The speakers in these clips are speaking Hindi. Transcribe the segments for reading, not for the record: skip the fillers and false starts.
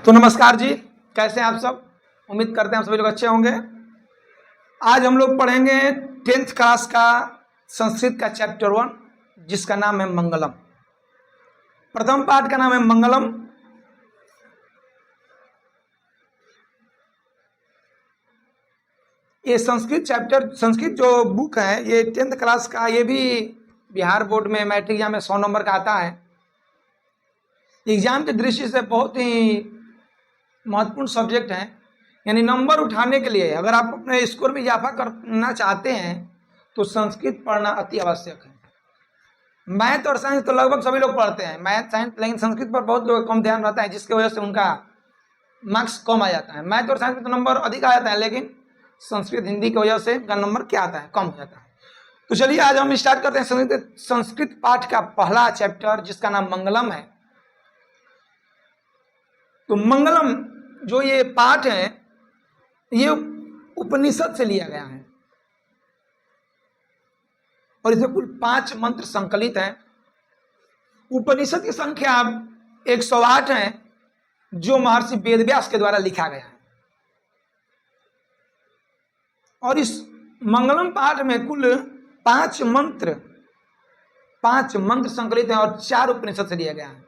तो नमस्कार जी, कैसे हैं आप सब। उम्मीद करते हैं आप सभी लोग अच्छे होंगे। आज हम लोग पढ़ेंगे 10th क्लास का संस्कृत का चैप्टर 1 जिसका नाम है मंगलम। प्रथम पाठ का नाम है मंगलम। ये संस्कृत जो बुक है ये 10th क्लास का, ये भी बिहार बोर्ड में मैट्रिक एग्जाम में 100 नंबर का आता है। एग्जाम की दृष्टि से बहुत ही महत्वपूर्ण सब्जेक्ट है, यानी नंबर उठाने के लिए अगर आप अपने स्कोर में इजाफा करना चाहते हैं तो संस्कृत पढ़ना अति आवश्यक है। मैथ और साइंस तो लगभग सभी लोग पढ़ते हैं, मैथ साइंस, लेकिन संस्कृत पर बहुत लोग कम ध्यान रहता है जिसकी वजह से उनका मार्क्स कम आ जाता है। मैथ और साइंस में तो नंबर अधिक आ जाता है, लेकिन संस्कृत हिंदी की वजह से उनका नंबर क्या आता है, कम हो जाता है। तो चलिए आज हम स्टार्ट करते हैं संस्कृत पाठ का पहला चैप्टर जिसका नाम मंगलम है। तो मंगलम जो ये पाठ है ये उपनिषद से लिया गया है और इसमें कुल 5 मंत्र संकलित हैं। उपनिषद की संख्या 108 है जो महर्षि वेदव्यास के द्वारा लिखा गया है। और इस मंगलम पाठ में कुल 5 मंत्र संकलित हैं और 4 उपनिषद से लिया गया है,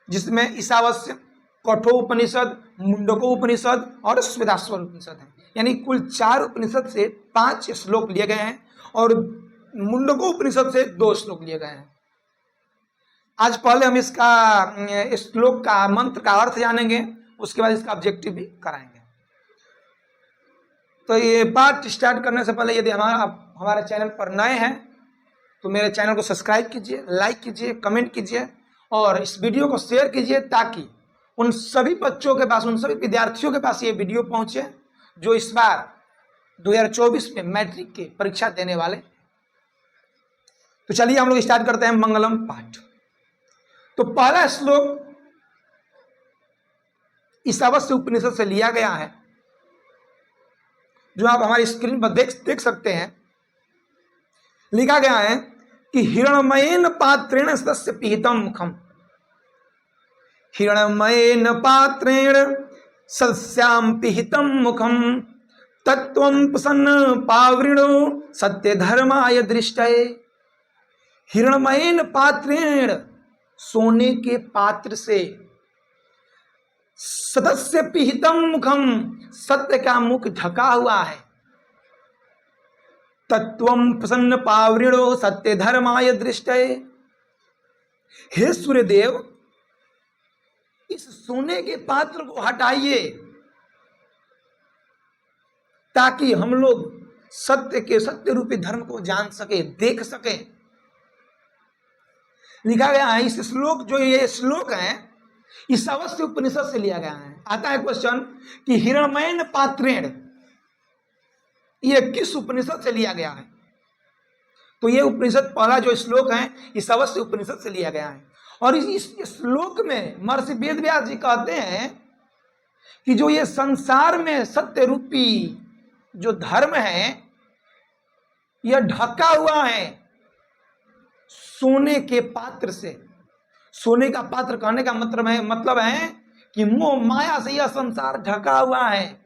जिसमें ईशावास्य, कठोपनिषद, मुंडकोपनिषद और श्वेताश्वर उपनिषद है। यानी कुल 4 उपनिषद से 5 श्लोक लिए गए हैं और मुंडकोपनिषद से 2 श्लोक लिए गए हैं। आज पहले हम इसका श्लोक का मंत्र का अर्थ जानेंगे, उसके बाद इसका ऑब्जेक्टिव भी कराएंगे। तो ये पाठ स्टार्ट करने से पहले यदि हमारे चैनल पर नए हैं तो मेरे चैनल को सब्सक्राइब कीजिए, लाइक कीजिए, कमेंट कीजिए और इस वीडियो को शेयर कीजिए ताकि उन सभी बच्चों के पास, उन सभी विद्यार्थियों के पास ये वीडियो पहुंचे जो इस बार 2024 में मैट्रिक की परीक्षा देने वाले। तो चलिए हम लोग स्टार्ट करते हैं मंगलम पाठ। तो पहला श्लोक ईशावास्य उपनिषद से लिया गया है जो आप हमारी स्क्रीन पर देख सकते हैं। लिखा गया है कि हिरण्मयेन पात्रेण तस्य पिहितम मुखम, हिरण्मयेन पात्रेण सस्याम पिहितम मुखम तत्वं प्रसन्न पावृणो सत्य धर्माय दृष्टये। हिरण्मयेन पात्रेण, सोने के पात्र से, सतस्य पिहितम मुखम, सत्य का मुख ढका हुआ है, तत्वं प्रसन्न पावृणो सत्य धर्माय दृष्टये। हे सूर्यदेव, इस सोने के पात्र को हटाइए ताकि हम लोग सत्य रूपी धर्म को जान सके, देख सके। लिखा गया है इस श्लोक, जो ये श्लोक है ईशावास्य उपनिषद से लिया गया है। आता है क्वेश्चन कि हिरण्मयेन पात्रेण ये किस उपनिषद से लिया गया है। तो ये उपनिषद पहला जो श्लोक है ईशावास्य उपनिषद से लिया गया है। और इस श्लोक में महर्षि वेदव्यास जी कहते हैं कि जो ये संसार में सत्य रूपी जो धर्म है यह ढका हुआ है सोने के पात्र से। सोने का पात्र कहने का मतलब है कि मोह माया से यह संसार ढका हुआ है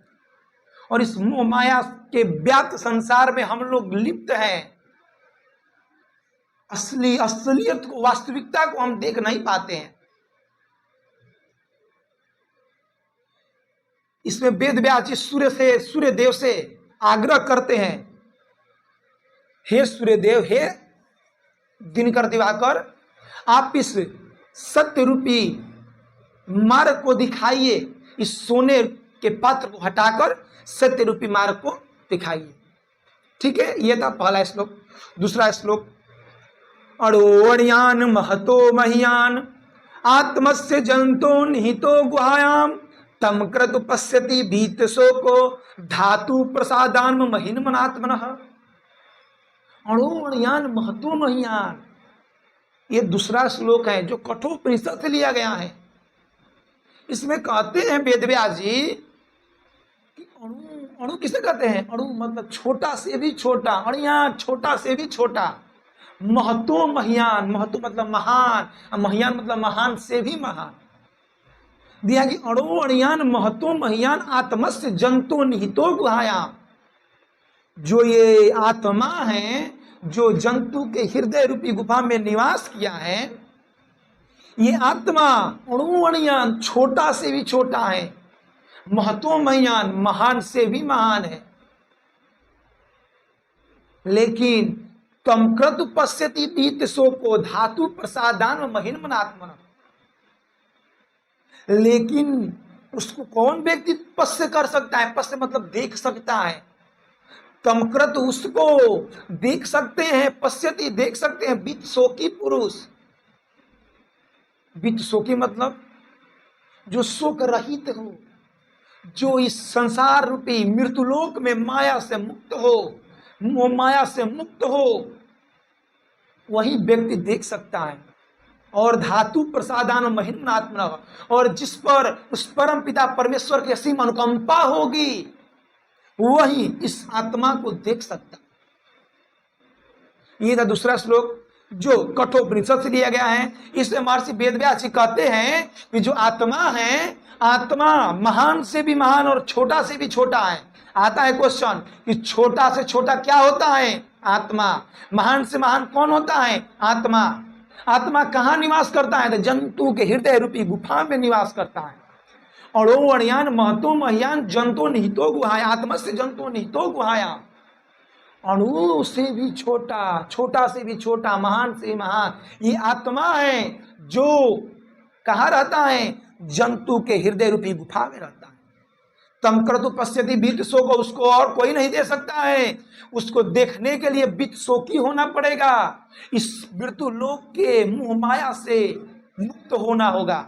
और इस मोह माया के व्याप्त संसार में हम लोग लिप्त हैं। असलियत को, वास्तविकता को हम देख नहीं पाते हैं। इसमें वेदव्यास जी सूर्यदेव से आग्रह करते हैं, हे सूर्यदेव, हे दिनकर दिवाकर, आप इस सत्य रूपी मार्ग को दिखाइए, इस सोने के पात्र को हटाकर सत्य रूपी मार्ग को दिखाइए। ठीक है, यह था पहला श्लोक। दूसरा श्लोक, अणोवण्यान महतो मह्यान आत्मस्य जंतो निहितो गुहायाम तम क्रतु पश्यति भीत शोको धातु प्रसादान महीन मनात्मनः। अणोवण्यान महतो मह्यान, ये दूसरा श्लोक है जो कठोपनिषद से लिया गया है। इसमें कहते हैं वेदव्यास जी कि अणु किसे कहते हैं? अणु मतलब छोटा से भी छोटा, अणियान छोटा से भी छोटा, महतो मह्यान, महतो मतलब महान, मह्यान मतलब महान से भी महान। दिया कि अणो अणियान महतो महियान आत्मस्य जंतु निहितो गुहायाम। जो ये आत्मा है, जो जंतु के हृदय रूपी गुफा में निवास किया है, ये आत्मा अणु अणियान छोटा से भी छोटा है, महतो महियान महान से भी महान है, लेकिन तम क्रतु पश्यति दीतसो को धातु प्रसादान महिन्मनात्मन। लेकिन उसको कौन व्यक्ति पश्य कर सकता है? पश्य मतलब देख सकता है। तमकृत उसको देख सकते हैं, पश्यति देख सकते हैं, वित्त शोकी पुरुष। वित्त शोकी मतलब जो शोक रहित हो, जो इस संसार रूपी मृत्युलोक में माया से मुक्त हो, मोह माया से मुक्त हो, वही व्यक्ति देख सकता है। और धातु प्रसादान महिन्मनात्मन, और जिस पर उस परम पिता परमेश्वर की असीम अनुकंपा होगी, वही इस आत्मा को देख सकता। ये था दूसरा श्लोक जो कठोपनिषद से लिया गया है। इसमें महर्षि वेदव्यास जी कहते हैं कि जो आत्मा है, आत्मा महान से भी महान और छोटा से भी छोटा है। आता है क्वेश्चन कि छोटा से छोटा क्या होता है? आत्मा। महान से महान कौन होता है? आत्मा। आत्मा कहाँ निवास करता है? तो जंतु के हृदय रूपी गुफा में निवास करता है। अणो अणियान महतो महियान जंतो निहितो गुहाया, आत्मा से जंतो निहितो गुहाया। अणु से भी छोटा, छोटा से भी छोटा, महान से महान ये आत्मा है, जो कहाँ रहता है? जंतु के हृदय रूपी गुफा में रहता है। तम क्रतु पश्यति वित्त शोक, उसको और कोई नहीं दे सकता है। उसको देखने के लिए वित्त शोकी होना पड़ेगा, इस मृत्यु लोक के मोह माया से मुक्त होना होगा।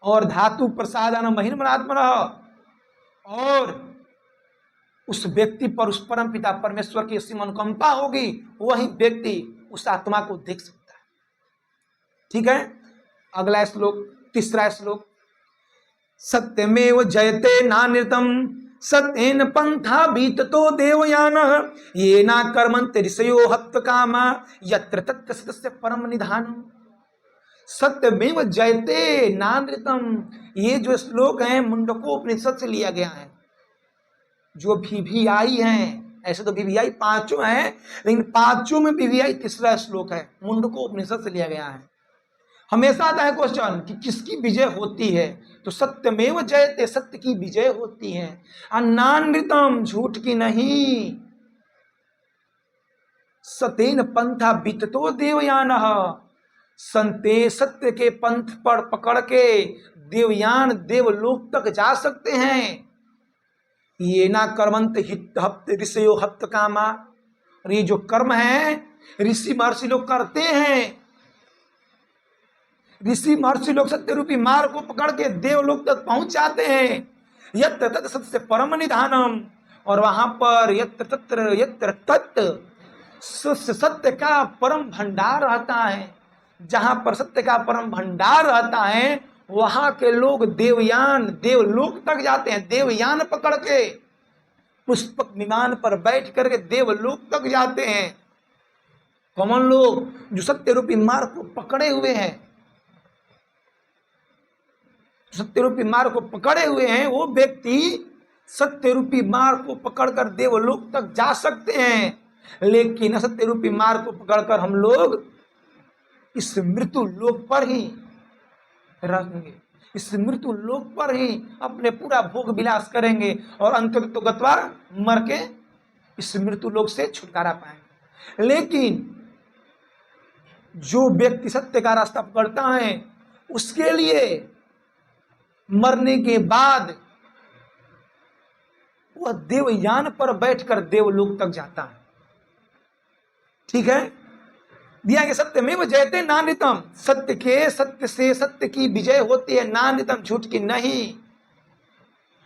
और धातु प्रसादान महिन्मनात्मनः, और उस व्यक्ति पर उस परम पिता परमेश्वर की असीम अनुकंपा होगी, वही व्यक्ति उस आत्मा को देख सकता है। ठीक है, अगला श्लोक, तीसरा श्लोक। सत्यमेव जयते नानृतम सत्येन पंथा बीततो देवयानः येना कर्मन्ते ऋषयो हत्वकामा यत्र तत्र सतस्य परम निधानम्। सत्यमेव जयते नानृतम, ये जो श्लोक है मुंडकोपनिषद से लिया गया है। जो VVI हैं, ऐसे तो VVI पांचों हैं, लेकिन पांचों में VVI तीसरा श्लोक है, मुंडकोपनिषद से लिया गया है। हमेशा आता है क्वेश्चन कि किसकी विजय होती है? तो सत्यमेव जयते, सत्य की विजय होती है। अनानृतम, झूठ की नहीं। सतेन पंथा बीततो देवयानः, संते सत्य के पंथ पर पकड़ के देवयान देवलोक तक जा सकते हैं। ये ना कर्मंत हित हप्त ऋषयो हप्त कामा, और ये जो कर्म है ऋषि महर्षि लोग करते हैं। ऋषि महर्षि लोग सत्य रूपी मार्ग को पकड़ के देवलोक तक पहुंच जाते हैं। यत्र तत् सत्य परम निधानम, और वहां पर यत्र तत् सत्य का परम भंडार रहता है। जहां पर सत्य का परम भंडार रहता है, वहां के लोग देवयान देवलोक तक जाते हैं। देवयान पकड़ के पुष्पक विमान पर बैठ करके देवलोक तक जाते हैं। कौन लोग? जो सत्य रूपी मार्ग को पकड़े हुए हैं, सत्य रूपी मार्ग को पकड़े हुए हैं, वो व्यक्ति सत्य रूपी मार्ग को पकड़कर देवलोक तक जा सकते हैं। लेकिन असत्य रूपी मार्ग को पकड़कर हम लोग इस मृत्यु लोक पर ही रहेंगे, इस मृत्यु लोक पर ही अपने पूरा भोग विलास करेंगे, और अंत तो गत्वा मर के इस मृत्यु लोक से छुटकारा पाएंगे। लेकिन जो व्यक्ति सत्य का रास्ता पकड़ता है, उसके लिए मरने के बाद वह देवयान पर बैठकर देवलोक तक जाता है। ठीक है, दिया कि सत्यमेव जयते नानृतम, सत्य के सत्य से सत्य की विजय होती है, नानृतम झूठ की नहीं।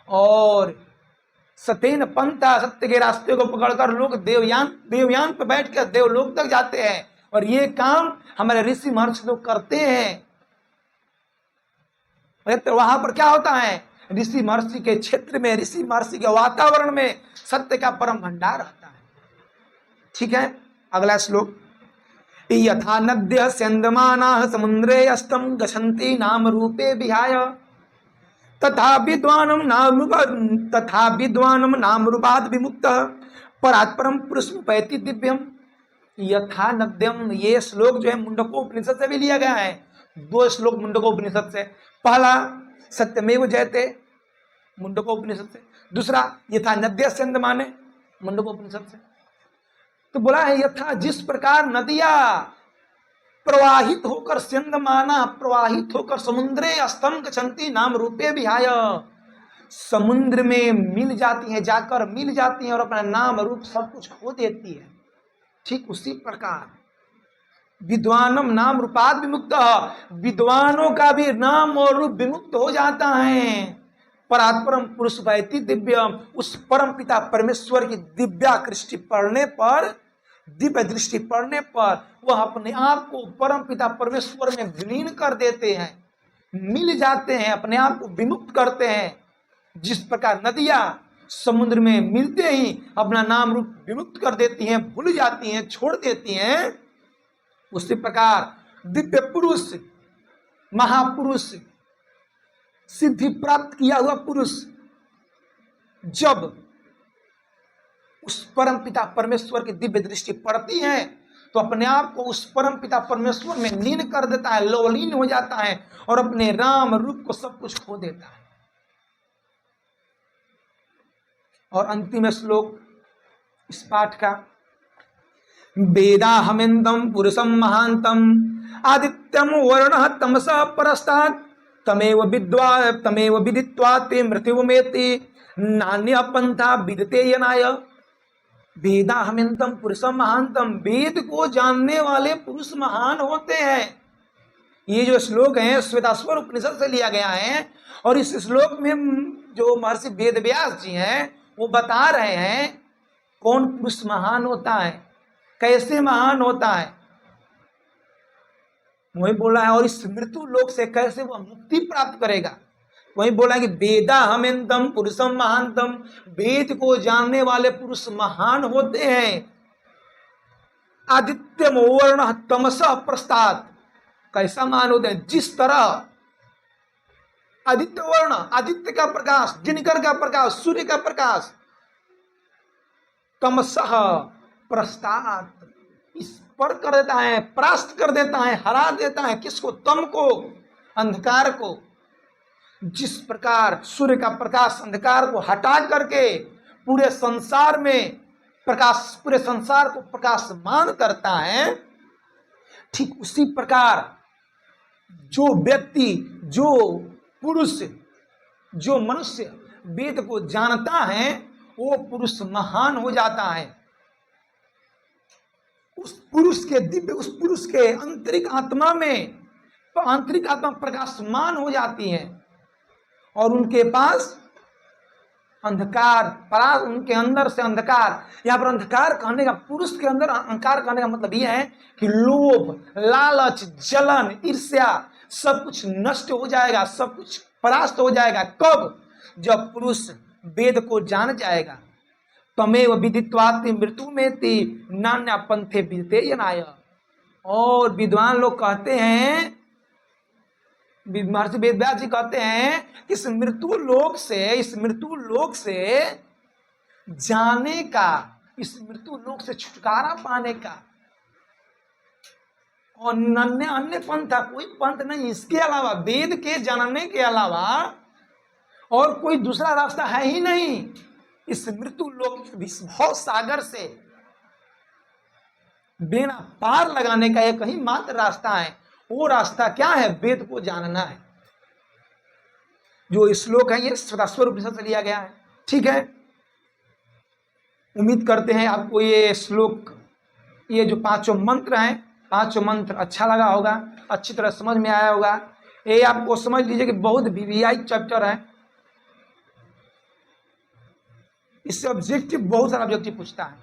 और सतेन पंथा, सत्य के रास्ते को पकड़कर लोग देवयान पर बैठकर देवलोक तक जाते हैं। और ये काम हमारे ऋषि महर्षि लोग करते हैं। तो वहां पर क्या होता है? ऋषि महर्षि के क्षेत्र में, ऋषि महर्षि के वातावरण में सत्य का परम भंडार रहता है। ठीक है, अगला श्लोक। यथा नद्यः स्यन्दमानाः समुद्रे अस्तम गच्छन्ति नाम रूपे विहाय तथा विद्वानम नाम रूपाद विमुक्त परात्परम पुरुषमुपैति दिव्यम यथा नद्यम। ये श्लोक जो है मुंडकोपनिषद से भी लिया गया है। 2 श्लोक मुंडकोपनिषद से। पहला सत्यमेव जयते मुंडकोपनिषद से, दूसरा यथा नद्य स्यन्दमाने मुंडकोपनिषद से। तो बोला है यथा जिस प्रकार नदियां प्रवाहित होकर स्यन्दमाना प्रवाहित होकर समुद्रे अस्तम गच्छन्ति नाम रूपे विहाय, समुद्र में मिल जाती हैं, जाकर मिल जाती हैं और अपना नाम रूप सब कुछ खो देती है, ठीक उसी प्रकार विद्वानम नाम रूपाद विमुक्त, विद्वानों का भी नाम और रूप विमुक्त हो जाता है। परात्परम पुरुष वैति दिव्यम, उस परम पिता परमेश्वर की दिव्या दृष्टि पड़ने पर, दिव्य दृष्टि पड़ने पर वह अपने आप को परम पिता परमेश्वर में विलीन कर देते हैं, मिल जाते हैं, अपने आप को विमुक्त करते हैं। जिस प्रकार नदियां समुद्र में मिलते ही अपना नाम रूप विमुक्त कर देती हैं, भूल जाती हैं, छोड़ देती हैं, उसी प्रकार दिव्य पुरुष, महापुरुष, सिद्धि प्राप्त किया हुआ पुरुष जब उस परम पिता परमेश्वर की दिव्य दृष्टि पड़ती है तो अपने आप को उस परम पिता परमेश्वर में लीन कर देता है, लवलीन हो जाता है और अपने राम रूप को सब कुछ खो देता है। और अंतिम श्लोक इस पाठ का, वेदाहमेन्दं पुरुषं महांतम आदित्यम वर्ण तमसा परस्तात् तमेव विदित्वा ते मृत्युमेति नान्य पंथा विदते यनाय। वेदाहमेन्दं पुरुषं महांतम, वेद को जानने वाले पुरुष महान होते हैं। ये जो श्लोक है श्वेताश्वर उपनिषद से लिया गया है और इस श्लोक में जो महर्षि वेदव्यास जी हैं वो बता रहे हैं कौन पुरुष महान होता है, कैसे महान होता है, वही बोला है। और इस मृत्यु लोक से कैसे वह मुक्ति प्राप्त करेगा, वही बोला है कि वेदाहमेन्दं पुरुषं महांतम, वेद को जानने वाले पुरुष महान होते हैं। आदित्यम वर्ण तमसा प्रस्तात्, कैसा महान होते हैं, जिस तरह आदित्य वर्ण, आदित्य का प्रकाश, दिनकर का प्रकाश, सूर्य का प्रकाश, तमसः प्रस्तात्, इस पर कर देता है, परास्त कर देता है, हरा देता है, किसको, तम को, अंधकार को। जिस प्रकार सूर्य का प्रकाश अंधकार को हटा करके पूरे संसार में प्रकाश, पूरे संसार को प्रकाशमान करता है, ठीक उसी प्रकार जो व्यक्ति, जो पुरुष, जो मनुष्य वेद को जानता है वो पुरुष महान हो जाता है। उस पुरुष के दिव्य, उस पुरुष के आंतरिक आत्मा में, आंतरिक आत्मा प्रकाशमान हो जाती है और उनके पास अंधकार, पराग, उनके अंदर से अंधकार, यहाँ पर अंधकार कहने का, पुरुष के अंदर अंधकार कहने का मतलब यह है कि लोभ, लालच, जलन, ईर्ष्या सब कुछ नष्ट हो जाएगा, सब कुछ परास्त हो जाएगा। कब? जब पुरुष वेद को जान जाएगा। तमेव विदित्वाति मृत्युमेति नान्या पंथे विदते यनाय। और विद्वान लोग कहते हैं, महर्षि वेदव्यास जी कहते हैं कि इस मृत्यु लोक से जाने का, इस मृत्यु लोक से छुटकारा पाने का और अन्य पंथ, कोई पंथ नहीं, इसके अलावा, वेद के जानने के अलावा और कोई दूसरा रास्ता है ही नहीं। इस मृत्यु लोक भव सागर से बिना पार लगाने का एक ही मात्र रास्ता है। वो रास्ता क्या है? वेद को जानना है। जो श्लोक है ये श्वेताश्वर उपनिषद से लिया गया है। ठीक है, उम्मीद करते हैं आपको ये श्लोक, ये जो 5 मंत्र हैं, 5 मंत्र अच्छा लगा होगा, अच्छी तरह समझ में आया होगा। ये आपको समझ लीजिए कि बहुत वीवीआई चैप्टर है। इससे ऑब्जेक्टिव, बहुत सारा ऑब्जेक्टिव पूछता है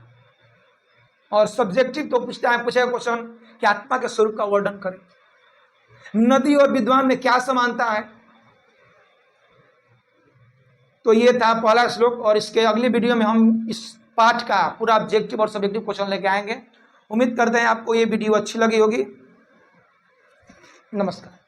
और सब्जेक्टिव तो पूछेगा क्वेश्चन कि आत्मा के स्वरूप का वर्णन करें। नदी और विद्वान में क्या समानता है? तो ये था पहला श्लोक और इसके अगली वीडियो में हम इस पाठ का पूरा ऑब्जेक्टिव और सब्जेक्टिव क्वेश्चन लेके आएंगे। उम्मीद करते हैं आपको ये वीडियो अच्छी लगी होगी। नमस्कार।